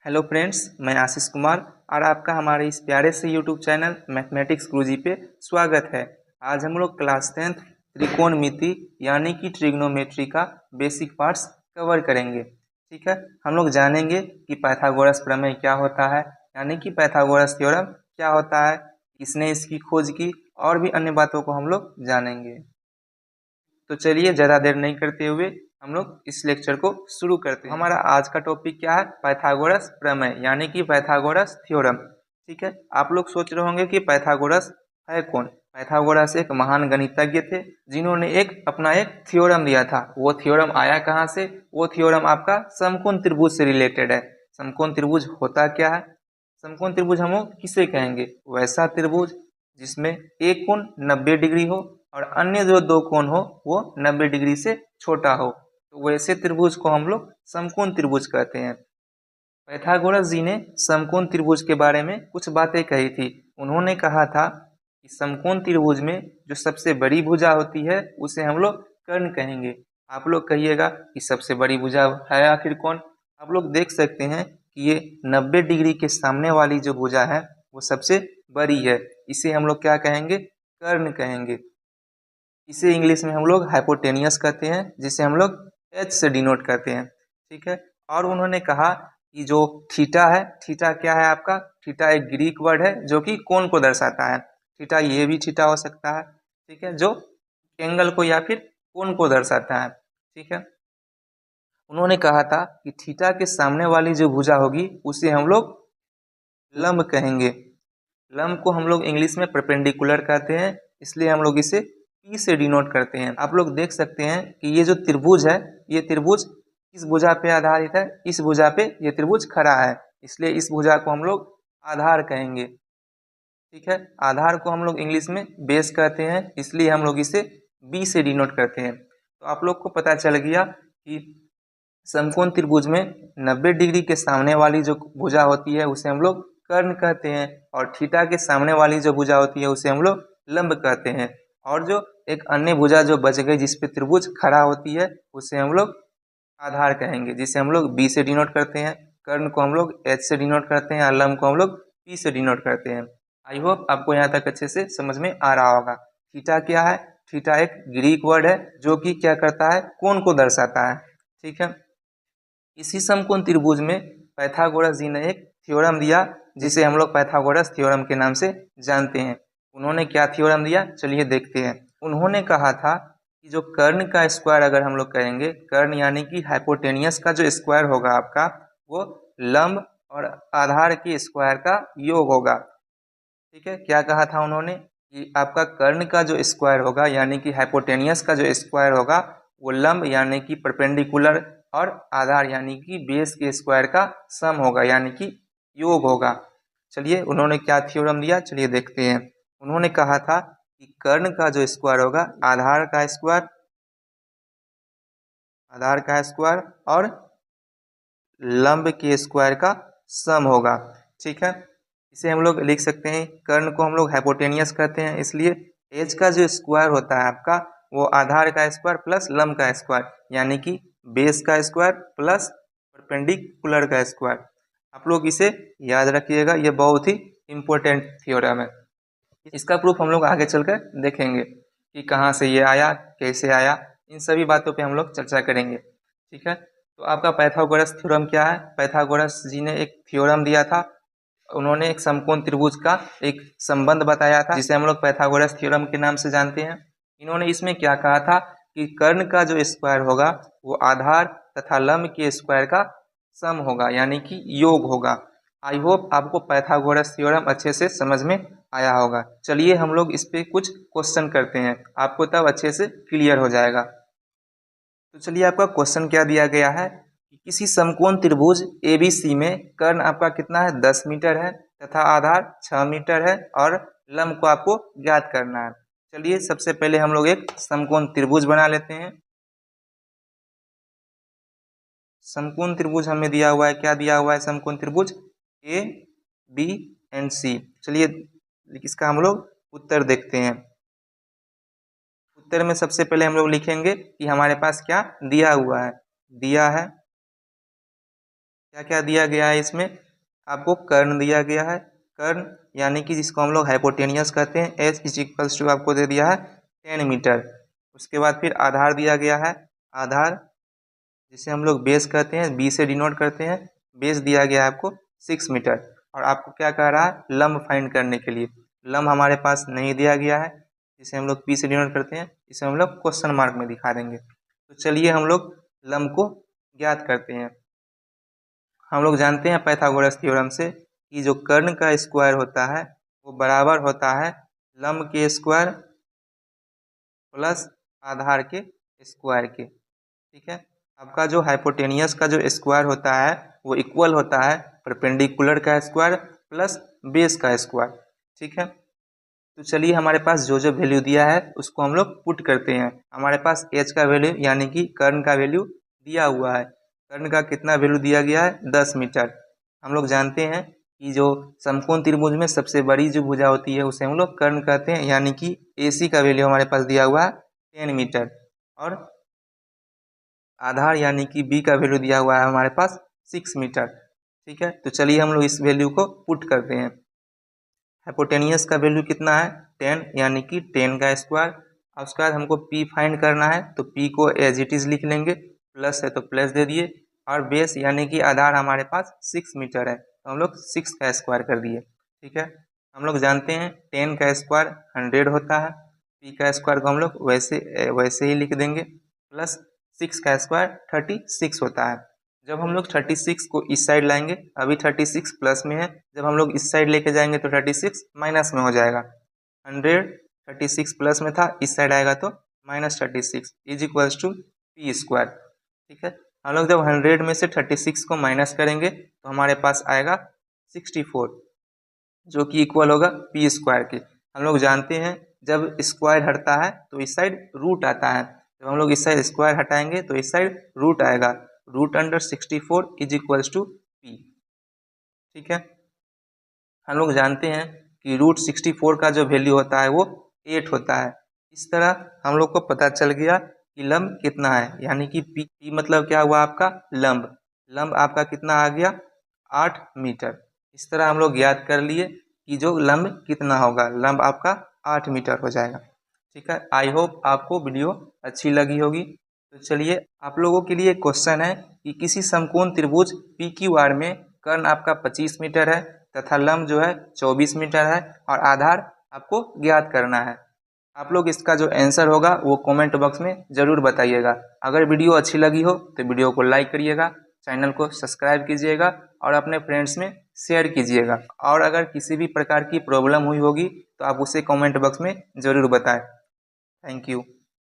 Hello friends, मैं आशीष कुमार और आपका हमारे इस प्यारे से यूट्यूब चैनल मैथमेटिक्स गुरुजी पे स्वागत है। आज हम लोग क्लास 10th त्रिकोणमिति यानी कि ट्रिग्नोमेट्री का बेसिक पार्ट्स कवर करेंगे। ठीक है, हम लोग जानेंगे कि पाइथागोरस प्रमेय क्या होता है, यानी कि पाइथागोरस थ्योरम क्या होता है, किसने इसकी खोज की, और भी अन्य बातों को हम लोग जानेंगे। तो चलिए ज़्यादा देर नहीं करते हुए हम लोग इस लेक्चर को शुरू करते हैं। हमारा आज का टॉपिक क्या है? पाइथागोरस प्रमेय यानी कि पाइथागोरस थ्योरम। ठीक है, आप लोग सोच रहे होंगे कि पाइथागोरस है कौन। पाइथागोरस एक महान गणितज्ञ थे जिन्होंने अपना एक थ्योरम दिया था। वो थ्योरम आया कहाँ से? वो थ्योरम आपका समकोण त्रिभुज से रिलेटेड है। समकोण त्रिभुज होता क्या है? समकोण त्रिभुज हम लोग किसे कहेंगे? वैसा त्रिभुज जिसमें एक कोण 90 डिग्री हो और अन्य जो दो कोण हो वो 90 डिग्री से छोटा हो, तो वैसे त्रिभुज को हम लोग समकोण त्रिभुज कहते हैं। पाइथागोरस जी ने समकोण त्रिभुज के बारे में कुछ बातें कही थी। उन्होंने कहा था कि समकोण त्रिभुज में जो सबसे बड़ी भुजा होती है उसे हम लोग कर्ण कहेंगे। आप लोग कहिएगा कि सबसे बड़ी भुजा है आखिर कौन? आप लोग देख सकते हैं कि ये 90 डिग्री के सामने वाली जो भुजा है वो सबसे बड़ी है। इसे हम लोग क्या कहेंगे? कर्ण कहेंगे। इसे इंग्लिश में हम लोग हाइपोटेनियस कहते हैं, जिसे हम लोग एच से डिनोट करते हैं। ठीक है, और उन्होंने कहा कि जो थीटा है, थीटा क्या है आपका? थीटा एक ग्रीक वर्ड है जो कि कोण को दर्शाता है। थीटा ये भी थीटा हो सकता है, ठीक है, जो एंगल को या फिर कोण को दर्शाता है। ठीक है, उन्होंने कहा था कि थीटा के सामने वाली जो भुजा होगी उसे हम लोग लंब कहेंगे। लंब को हम लोग इंग्लिश में परपेंडिकुलर कहते हैं, इसलिए हम लोग इसे P से डिनोट करते हैं। आप लोग देख सकते हैं कि ये जो त्रिभुज है, ये त्रिभुज किस भुजा पे आधारित है? इस भुजा पे ये त्रिभुज खड़ा है, इसलिए इस भुजा को हम लोग आधार कहेंगे। ठीक है, आधार को हम लोग इंग्लिश में बेस कहते हैं, इसलिए हम लोग इसे B से डिनोट करते हैं। तो आप लोग को पता चल गया कि समकोण त्रिभुज में 90 डिग्री के सामने वाली जो भुजा होती है उसे हम लोग कर्ण कहते हैं, और थीटा के सामने वाली जो भुजा होती है उसे हम लोग लंब कहते हैं। और जो एक अन्य भुजा जो बच गई जिस पे त्रिभुज खड़ा होती है उसे हम लोग आधार कहेंगे, जिसे हम लोग बी से डिनोट करते हैं। कर्ण को हम लोग एच से डिनोट करते हैं और लंब को हम लोग पी से डिनोट करते हैं। आई होप आपको यहाँ तक अच्छे से समझ में आ रहा होगा। थीटा क्या है? थीटा एक ग्रीक वर्ड है जो कि क्या करता है? कोण को दर्शाता है। ठीक है, इसी समकोण त्रिभुज में पाइथागोरस जी ने एक थ्योरम दिया जिसे हम लोग पाइथागोरस थ्योरम के नाम से जानते हैं। उन्होंने क्या थ्योरम दिया, चलिए देखते हैं। उन्होंने कहा था कि जो कर्ण का स्क्वायर अगर हम लोग करेंगे, कर्ण यानी कि हाइपोटेनियस का जो स्क्वायर होगा आपका, वो लंब और आधार के स्क्वायर का योग होगा। ठीक है, क्या कहा था उन्होंने कि आपका कर्ण का जो स्क्वायर होगा यानी कि हाइपोटेनियस का जो स्क्वायर होगा वो लंब यानी कि परपेंडिकुलर और आधार यानी कि बेस के स्क्वायर का सम होगा, यानी कि योग होगा। चलिए उन्होंने क्या थ्योरम दिया, चलिए देखते हैं। उन्होंने कहा था कि कर्ण का जो स्क्वायर होगा आधार का स्क्वायर और लंब के स्क्वायर का सम होगा। ठीक है, इसे हम लोग लिख सकते हैं। कर्ण को हम लोग हाइपोटेनियस कहते हैं, इसलिए एच का जो स्क्वायर होता है आपका वो आधार का स्क्वायर प्लस लंब का स्क्वायर यानी कि बेस का स्क्वायर प्लस परपेंडिकुलर का स्क्वायर। आप लोग इसे याद रखिएगा, ये बहुत ही इम्पोर्टेंट थ्योरम है। इसका प्रूफ हम लोग आगे चलकर देखेंगे कि कहाँ से ये आया, कैसे आया, इन सभी बातों पे हम लोग चर्चा करेंगे। ठीक है, तो आपका पाइथागोरस थ्योरम क्या है? पाइथागोरस जी ने एक थ्योरम दिया था। उन्होंने एक समकोण त्रिभुज का एक संबंध बताया था जिसे हम लोग पाइथागोरस थ्योरम के नाम से जानते हैं। इन्होंने इसमें क्या कहा था कि कर्ण का जो स्क्वायर होगा वो आधार तथा लंब के स्क्वायर का सम होगा यानी कि योग होगा। आई होप आपको पाइथागोरस थ्योरम अच्छे से समझ में आया होगा। चलिए हम लोग इस पे कुछ क्वेश्चन करते हैं, आपको तब अच्छे से क्लियर हो जाएगा। तो चलिए आपका क्वेश्चन क्या दिया गया है कि किसी समकोण त्रिभुज ABC में कर्ण आपका कितना है? 10 मीटर है तथा आधार 6 मीटर है और लंब को आपको ज्ञात करना है। चलिए सबसे पहले हम लोग एक समकोण त्रिभुज बना लेते हैं। समकोण त्रिभुज हमें दिया हुआ है, क्या दिया हुआ है? समकोण त्रिभुज ABC। चलिए इसका हम लोग उत्तर देखते हैं। उत्तर में सबसे पहले हम लोग लिखेंगे कि हमारे पास क्या दिया हुआ है। दिया है क्या क्या दिया गया है इसमें, आपको कर्ण दिया गया है, कर्ण यानी कि जिसको हम लोग हाइपोटेनियस कहते हैं, एच इज इक्वल्स टू आपको दे दिया है 10 मीटर। उसके बाद फिर आधार दिया गया है, आधार जिसे हम लोग बेस कहते हैं, बी से डिनोट करते हैं, बेस दिया गया है आपको 6 मीटर। और आपको क्या कह रहा है, लंब फाइंड करने के लिए, लंब हमारे पास नहीं दिया गया है, जिसे हम लोग पी से डिनोट करते हैं, इसे हम लोग क्वेश्चन मार्क में दिखा देंगे। तो चलिए हम लोग लंब को ज्ञात करते हैं। हम लोग जानते हैं पाइथागोरस थ्योरम से कि जो कर्ण का स्क्वायर होता है वो बराबर होता है लंब के स्क्वायर प्लस आधार के स्क्वायर के। ठीक है, आपका जो हाइपोटेनियस का जो स्क्वायर होता है वो इक्वल होता है परपेंडिकुलर का स्क्वायर प्लस बेस का स्क्वायर। ठीक है, तो चलिए हमारे पास जो जो वैल्यू दिया है उसको हम लोग पुट करते हैं। हमारे पास एच का वैल्यू यानी कि कर्ण का वैल्यू दिया हुआ है। कर्ण का कितना वैल्यू दिया गया है, 10 मीटर। हम लोग जानते हैं कि जो समकोण त्रिभुज में सबसे बड़ी जो भुजा होती है उसे हम लोग कर्ण कहते हैं, यानी कि एसी का वैल्यू हमारे पास दिया हुआ है 10 मीटर। और आधार यानी कि बी का वैल्यू दिया हुआ है हमारे पास 6 मीटर। ठीक है, तो चलिए हम लोग इस वैल्यू को पुट करते हैं। हाइपोटेनियस का वैल्यू कितना है, 10 यानी कि 10 का स्क्वायर। अब उसके बाद हमको पी फाइंड करना है, तो पी को एज इट इज लिख लेंगे, प्लस है तो प्लस दे दिए। और बेस यानी कि आधार हमारे पास 6 मीटर है, तो हम लोग 6 का स्क्वायर कर दिए। ठीक है, हम लोग जानते हैं 10 का स्क्वायर 100 होता है, पी का स्क्वायर को हम लोग वैसे ही लिख देंगे, प्लस 6 का स्क्वायर 36 होता है। जब हम लोग 36 को इस साइड लाएंगे, अभी 36 प्लस में है, जब हम लोग इस साइड लेके जाएंगे तो 36 माइनस में हो जाएगा। 100 36 प्लस में था, इस साइड आएगा तो -36 is equals to p square. ठीक है, हम लोग जब 100 में से 36 को माइनस करेंगे तो हमारे पास आएगा 64, जो कि इक्वल होगा पी स्क्वायर के। हम लोग जानते हैं जब स्क्वायर हटता है तो इस साइड रूट आता है, जब हम लोग इस साइड स्क्वायर हटाएंगे तो इस साइड रूट आएगा, root under 64 is equals to p. ठीक है, हम लोग जानते हैं कि रूट 64 का जो वैल्यू होता है वो 8 होता है। इस तरह हम लोग को पता चल गया कि लंब कितना है, यानी कि पी मतलब क्या हुआ आपका लंब, लंब आपका कितना आ गया 8 मीटर। इस तरह हम लोग याद कर लिए कि जो लंब कितना होगा, लंब आपका 8 मीटर हो जाएगा। ठीक है, आई होप आपको वीडियो अच्छी लगी होगी। तो चलिए आप लोगों के लिए क्वेश्चन है कि किसी समकोण त्रिभुज पी क्यू आर में कर्ण आपका 25 मीटर है तथा लंब जो है 24 मीटर है और आधार आपको ज्ञात करना है। आप लोग इसका जो आंसर होगा वो कमेंट बॉक्स में ज़रूर बताइएगा। अगर वीडियो अच्छी लगी हो तो वीडियो को लाइक करिएगा, चैनल को सब्सक्राइब कीजिएगा और अपने फ्रेंड्स में शेयर कीजिएगा। और अगर किसी भी प्रकार की प्रॉब्लम हुई होगी तो आप उसे कमेंट बॉक्स में ज़रूर बताएं। Thank you.